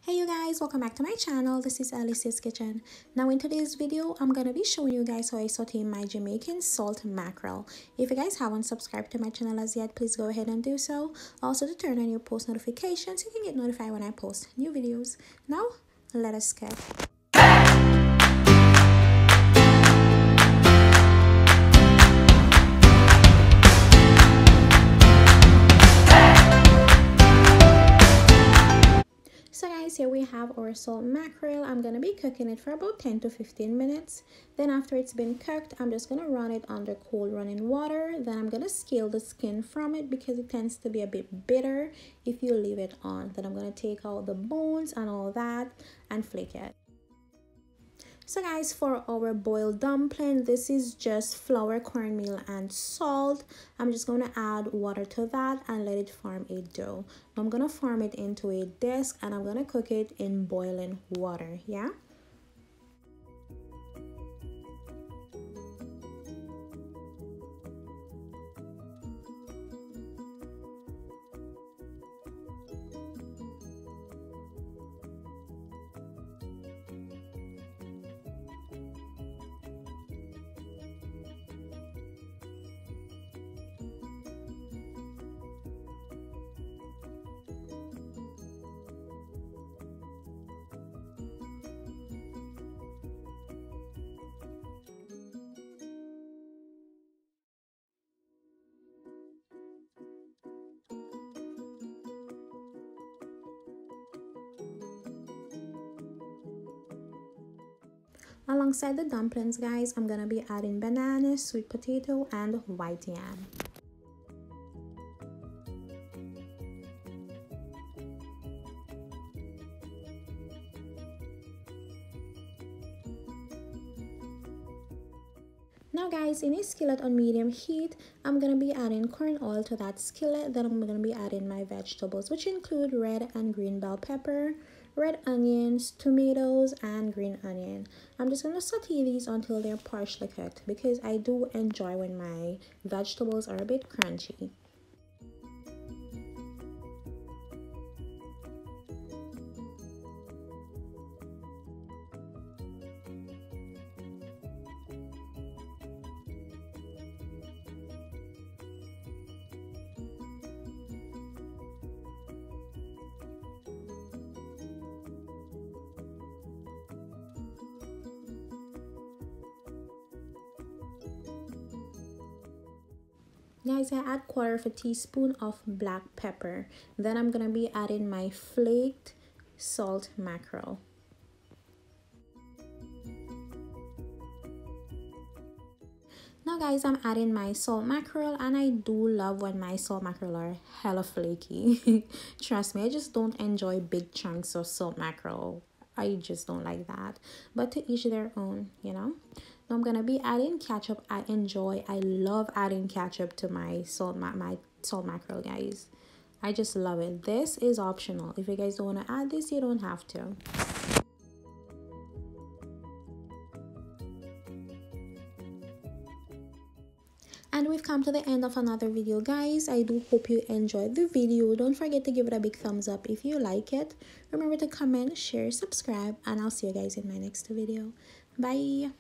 Hey you guys, welcome back to my channel. This is Alice's Kitchen. Now in today's video, I'm gonna be showing you guys how I saute my Jamaican salt mackerel. If you guys haven't subscribed to my channel as yet, please go ahead and do so. Also to turn on your post notifications so you can get notified when I post new videos. Now let us get So guys, here we have our salt mackerel. I'm gonna be cooking it for about 10 to 15 minutes. Then after it's been cooked, I'm just gonna run it under cold running water. Then I'm gonna scale the skin from it because it tends to be a bit bitter if you leave it on. Then I'm gonna take out the bones and all that and flake it. So guys, for our boiled dumpling, this is just flour, cornmeal, and salt. I'm just going to add water to that and let it form a dough. Now I'm going to form it into a disc and I'm going to cook it in boiling water, yeah? Alongside the dumplings, guys, I'm gonna be adding bananas, sweet potato, and white yam. Now guys, in a skillet on medium heat, I'm going to be adding corn oil to that skillet. Then I'm going to be adding my vegetables, which include red and green bell pepper, red onions, tomatoes, and green onion. I'm just going to saute these until they're partially cooked because I do enjoy when my vegetables are a bit crunchy. Guys, I add 1/4 teaspoon of black pepper. Then I'm gonna be adding my flaked salt mackerel. Now guys, I'm adding my salt mackerel and I do love when my salt mackerel are hella flaky. Trust me, I just don't enjoy big chunks of salt mackerel. I just don't like that. But to each their own, you know. Now I'm gonna be adding ketchup. I love adding ketchup to my salt mackerel, guys. I just love it. This is optional. If you guys don't want to add this, you don't have to. And we've come to the end of another video, guys. I do hope you enjoyed the video. Don't forget to give it a big thumbs up if you like it. Remember to comment, share, subscribe, and I'll see you guys in my next video. Bye.